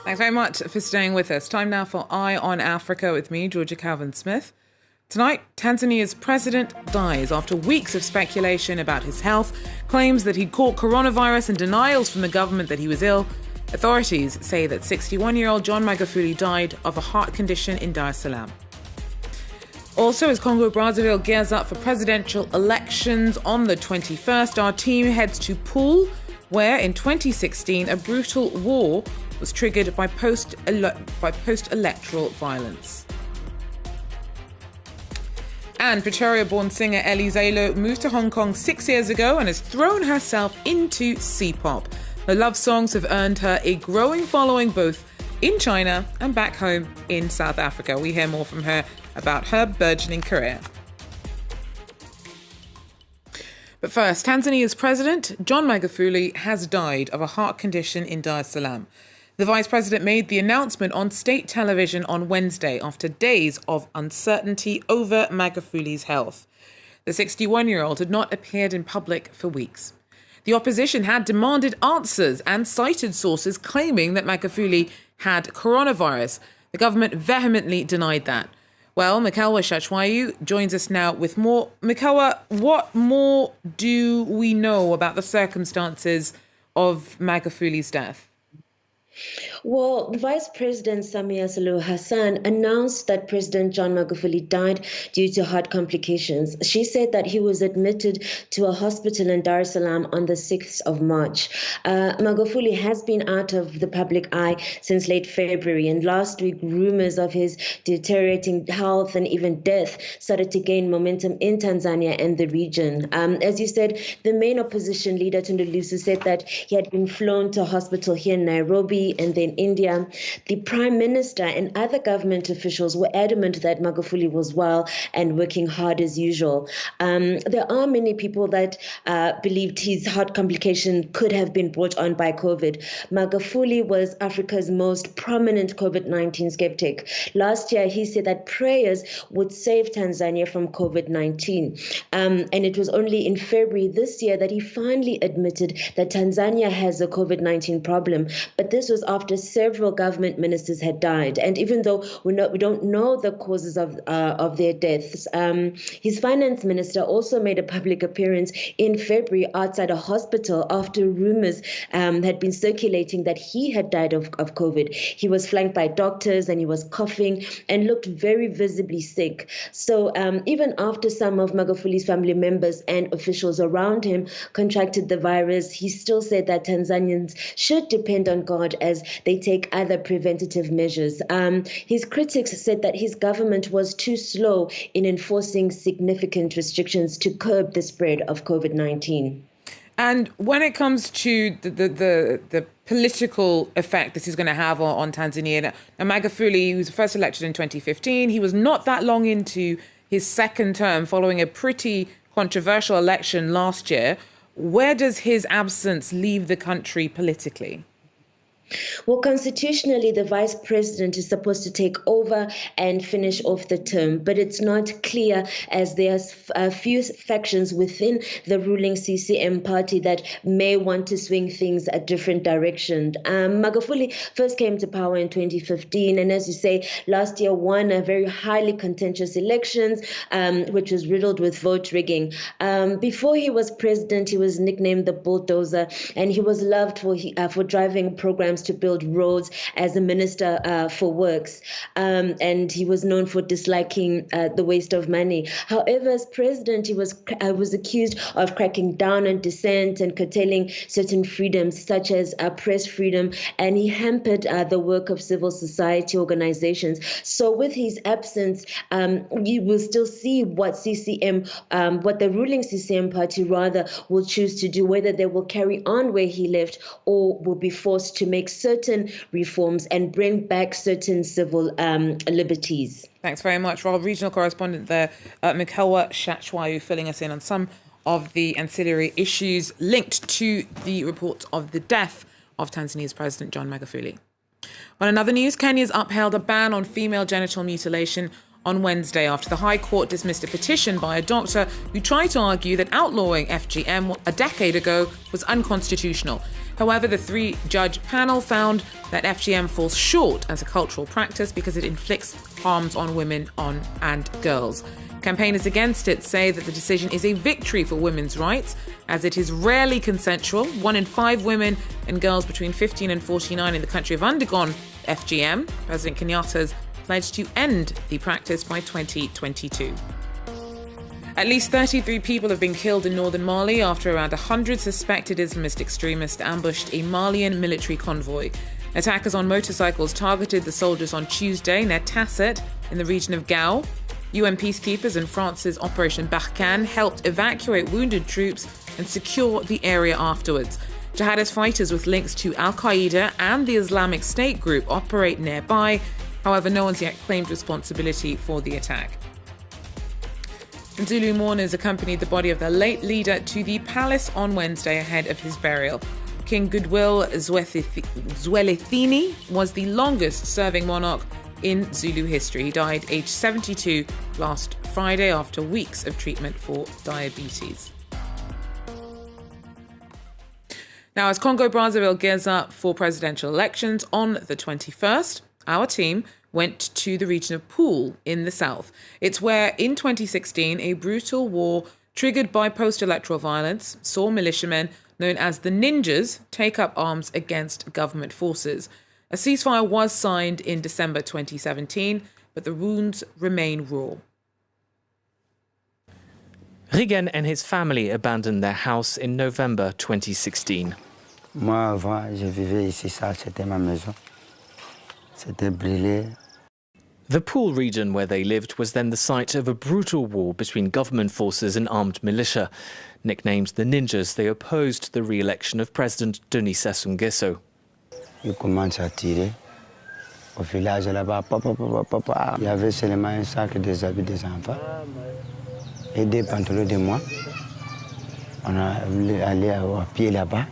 Thanks very much for staying with us. Time now for Eye on Africa with me, Georgia Calvin-Smith. Tonight, Tanzania's president dies after weeks of speculation about his health, claims that he'd caught coronavirus and denials from the government that he was ill. Authorities say that 61-year-old John Magufuli died of a heart condition in Dar es Salaam. Also, as Congo-Brazzaville gears up for presidential elections on the 21st, our team heads to Pool, where in 2016 a brutal war was triggered by post-electoral violence. And Pretoria-born singer Ellie Zalo moved to Hong Kong 6 years ago and has thrown herself into C-pop. Her love songs have earned her a growing following both in China and back home in South Africa. We hear more from her about her burgeoning career. But first, Tanzania's president, John Magufuli, has died of a heart condition in Dar es Salaam. The vice president made the announcement on state television on Wednesday after days of uncertainty over Magufuli's health. The 61-year-old had not appeared in public for weeks. The opposition had demanded answers and cited sources claiming that Magufuli had coronavirus. The government vehemently denied that. Well, Mikawa Shachwayu joins us now with more. Mikawa, what more do we know about the circumstances of Magufuli's death? Well, Vice President Samia Suluhu Hassan announced that President John Magufuli died due to heart complications. She said that he was admitted to a hospital in Dar es Salaam on the 6th of March. Magufuli has been out of the public eye since late February, and last week rumors of his deteriorating health and even death started to gain momentum in Tanzania and the region. As you said, the main opposition leader, Tundu Lissu, said that he had been flown to a hospital here in Nairobi and then India. The Prime Minister and other government officials were adamant that Magufuli was well and working hard as usual. There are many people that believed his heart complication could have been brought on by COVID. Magufuli was Africa's most prominent COVID-19 skeptic. Last year, he said that prayers would save Tanzania from COVID-19. And it was only in February this year that he finally admitted that Tanzania has a COVID-19 problem. But this was after several government ministers had died. And even though we don't know the causes of their deaths, his finance minister also made a public appearance in February outside a hospital after rumors had been circulating that he had died of COVID. He was flanked by doctors and he was coughing and looked very visibly sick. So even after some of Magufuli's family members and officials around him contracted the virus, he still said that Tanzanians should depend on God as they take other preventative measures. His critics said that his government was too slow in enforcing significant restrictions to curb the spread of COVID-19. And when it comes to the political effect this is going to have on Tanzania, now Magufuli was first elected in 2015. He was not that long into his second term following a pretty controversial election last year. Where does his absence leave the country politically? Well, constitutionally, the vice president is supposed to take over and finish off the term, but it's not clear as there's a few factions within the ruling CCM party that may want to swing things a different direction. Magufuli first came to power in 2015, and as you say, last year won a very highly contentious elections, which was riddled with vote rigging. Before he was president, he was nicknamed the bulldozer, and he was loved for driving programs to build roads as a minister for works. And he was known for disliking the waste of money. However, as president, he was accused of cracking down on dissent and curtailing certain freedoms, such as press freedom, and he hampered the work of civil society organizations. So with his absence, you will still see what the ruling CCM party rather will choose to do, whether they will carry on where he left or will be forced to make certain reforms and bring back certain civil liberties. Thanks very much. Our regional correspondent there, Mikawa Shachwayu, filling us in on some of the ancillary issues linked to the report of the death of Tanzania's President John Magufuli. On another news, Kenya's upheld a ban on female genital mutilation on Wednesday after the High Court dismissed a petition by a doctor who tried to argue that outlawing FGM a decade ago was unconstitutional. However, the three-judge panel found that FGM falls short as a cultural practice because it inflicts harms on women and girls. Campaigners against it say that the decision is a victory for women's rights, as it is rarely consensual. 1 in 5 women and girls between 15 and 49 in the country have undergone FGM. President Kenyatta's pledged to end the practice by 2022. At least 33 people have been killed in northern Mali after around 100 suspected Islamist extremists ambushed a Malian military convoy. Attackers on motorcycles targeted the soldiers on Tuesday near Tasset in the region of Gao. UN peacekeepers and France's Operation Barkhane helped evacuate wounded troops and secure the area afterwards. Jihadist fighters with links to Al-Qaeda and the Islamic State group operate nearby. However, no one's yet claimed responsibility for the attack. And Zulu mourners accompanied the body of their late leader to the palace on Wednesday ahead of his burial. King Goodwill Zwelithini was the longest-serving monarch in Zulu history. He died aged 72 last Friday after weeks of treatment for diabetes. Now, as Congo-Brazzaville gears up for presidential elections on the 21st, our team went to the region of Pool in the south. It's where, in 2016, a brutal war triggered by post-electoral violence saw militiamen known as the Ninjas take up arms against government forces. A ceasefire was signed in December 2017, but the wounds remain raw. Rigen and his family abandoned their house in November 2016. Moi, avant, je vivais ici, ça, c'était ma maison. C'était brûlé. The Pool region where they lived was then the site of a brutal war between government forces and armed militia. Nicknamed the Ninjas, they opposed the re-election of President Denis Sassou Nguesso. Ils commencent à tirer. Au village là-bas, papa. Il y avait seulement un sac des habits des enfants et des pantalons de moi. On a allé à pied là-bas.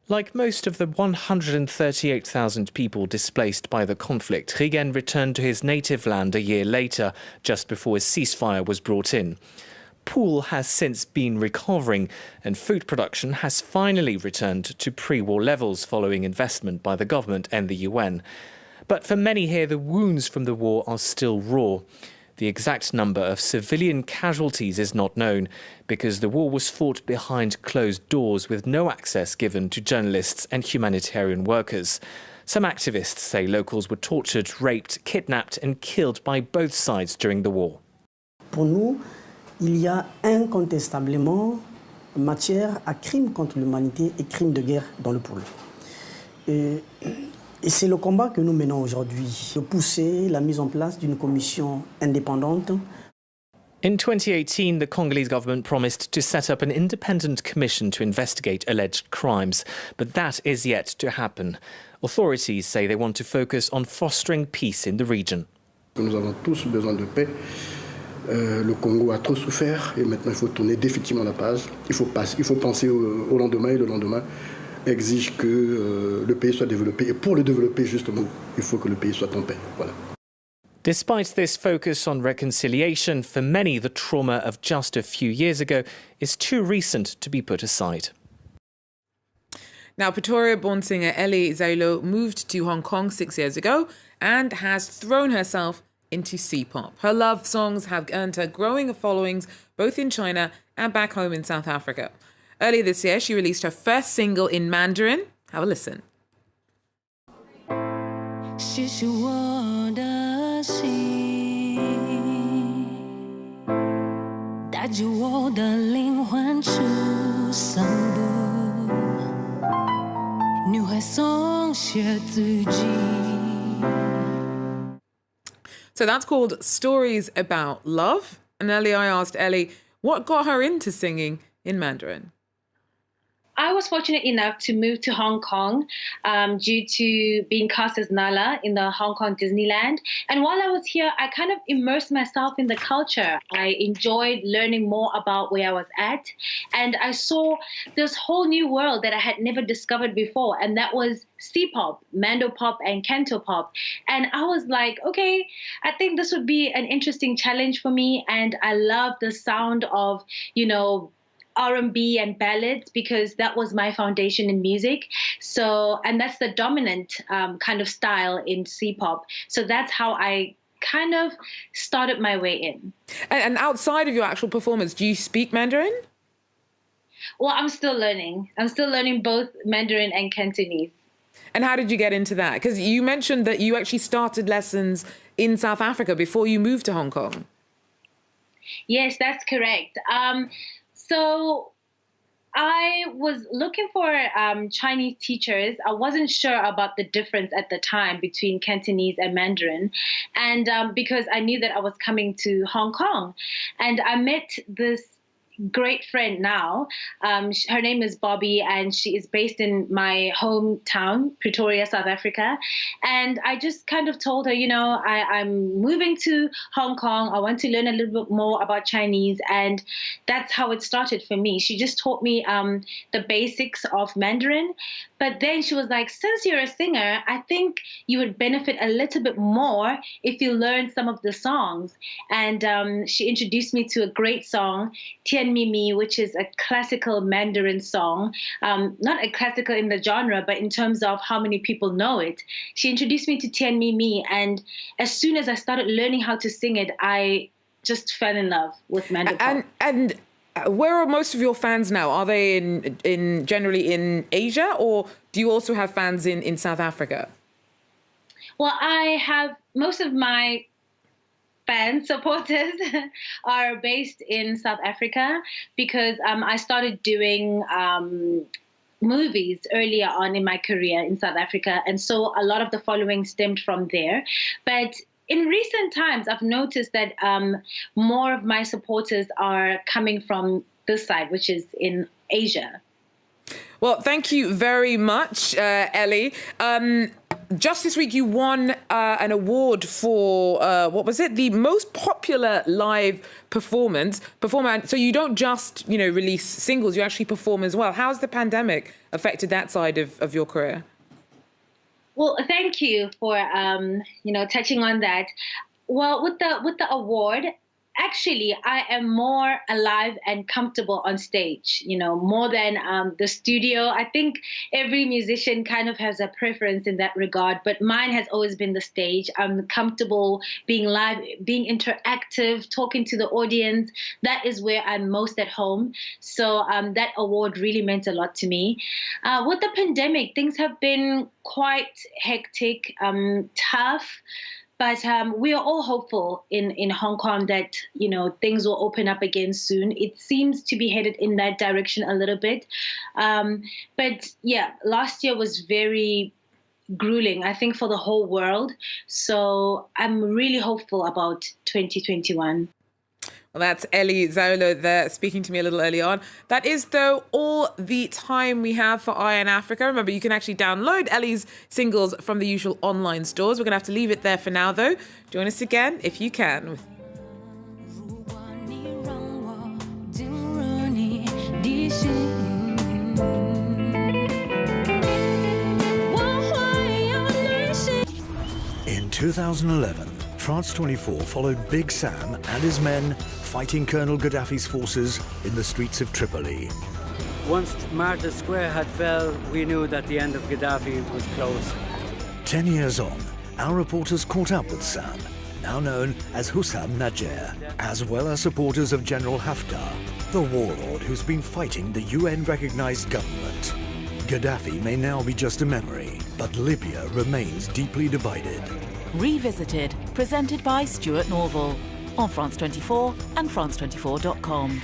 Like most of the 138,000 people displaced by the conflict, Rigen returned to his native land a year later, just before a ceasefire was brought in. Pool has since been recovering, and food production has finally returned to pre-war levels following investment by the government and the UN. But for many here, the wounds from the war are still raw. The exact number of civilian casualties is not known because the war was fought behind closed doors with no access given to journalists and humanitarian workers. Some activists say locals were tortured, raped, kidnapped and killed by both sides during the war. Pour nous, il y a incontestablement matière à crimes contre l'humanité et crimes de guerre dans le pôle. Et c'est le combat que nous menons aujourd'hui, de pousser la mise en place d'une commission indépendante. In 2018, the Congolese government promised to set up an independent commission to investigate alleged crimes, but that is yet to happen. Authorities say they want to focus on fostering peace in the region. Nous avons tous besoin de paix. Le Congo a trop souffert et maintenant il faut tourner définitivement la page. Il faut penser au lendemain et le lendemain exige que le pays soit développé. Et pour le développer, justement, il faut que le pays soit en paix. Voilà. Despite this focus on reconciliation, for many, the trauma of just a few years ago is too recent to be put aside. Now, Pretoria-born singer Ellie Zalo moved to Hong Kong 6 years ago and has thrown herself into C-pop. Her love songs have earned her growing followings both in China and back home in South Africa. Earlier this year, she released her first single in Mandarin. Have a listen. So that's called Stories About Love. And earlier I asked Ellie what got her into singing in Mandarin. I was fortunate enough to move to Hong Kong due to being cast as Nala in the Hong Kong Disneyland. And while I was here, I kind of immersed myself in the culture. I enjoyed learning more about where I was at. And I saw this whole new world that I had never discovered before. And that was C-pop, Mando pop and Canto pop. And I was like, okay, I think this would be an interesting challenge for me. And I love the sound of, R&B and ballads because that was my foundation in music. So, and that's the dominant kind of style in C-pop. So that's how I kind of started my way in. And outside of your actual performance, do you speak Mandarin? Well, I'm still learning. I'm still learning both Mandarin and Cantonese. And how did you get into that? Because you mentioned that you actually started lessons in South Africa before you moved to Hong Kong. Yes, that's correct. So I was looking for Chinese teachers. I wasn't sure about the difference at the time between Cantonese and Mandarin. And because I knew that I was coming to Hong Kong. And I met this great friend now. Her name is Bobby, and she is based in my hometown, Pretoria, South Africa. And I just kind of told her, you know, I'm moving to Hong Kong. I want to learn a little bit more about Chinese. And that's how it started for me. She just taught me the basics of Mandarin. But then she was like, since you're a singer, I think you would benefit a little bit more if you learn some of the songs. And she introduced me to a great song, Tian Mi Mi, which is a classical Mandarin song. Not a classical in the genre, but in terms of how many people know it. She introduced me to Tian Mi Mi. And as soon as I started learning how to sing it, I just fell in love with Mandarin. And where are most of your fans now? Are they in generally in Asia, or do you also have fans in South Africa? Well, I have most of my fans, supporters are based in South Africa because I started doing movies earlier on in my career in South Africa. And so a lot of the following stemmed from there. But in recent times, I've noticed that more of my supporters are coming from this side, which is in Asia. Well, thank you very much, Ellie. Just this week, you won an award for, what was it? The most popular live performer. So you don't just, you know, release singles, you actually perform as well. How's the pandemic affected that side of your career? Well, thank you for, you know, touching on that. Well, with the award, actually, I am more alive and comfortable on stage, you know, more than the studio. I think every musician kind of has a preference in that regard, but mine has always been the stage. I'm comfortable being live, being interactive, talking to the audience. That is where I'm most at home. So that award really meant a lot to me. With the pandemic, things have been quite hectic, tough. But we are all hopeful in Hong Kong that, you know, things will open up again soon. It seems to be headed in that direction a little bit. But yeah, last year was very grueling, I think, for the whole world. So I'm really hopeful about 2021. Well, that's Ellie Zolo there speaking to me a little early on. That is, though, all the time we have for Eye on Africa. Remember, you can actually download Ellie's singles from the usual online stores. We're going to have to leave it there for now, though. Join us again if you can. In 2011, France 24 followed Big Sam and his men fighting Colonel Gaddafi's forces in the streets of Tripoli. Once Martyrs Square had fell, we knew that the end of Gaddafi was close. 10 years on, our reporters caught up with Sam, now known as Hussam Najer, as well as supporters of General Haftar, the warlord who's been fighting the UN-recognized government. Gaddafi may now be just a memory, but Libya remains deeply divided. Revisited, presented by Stuart Norval on France 24 and France24.com.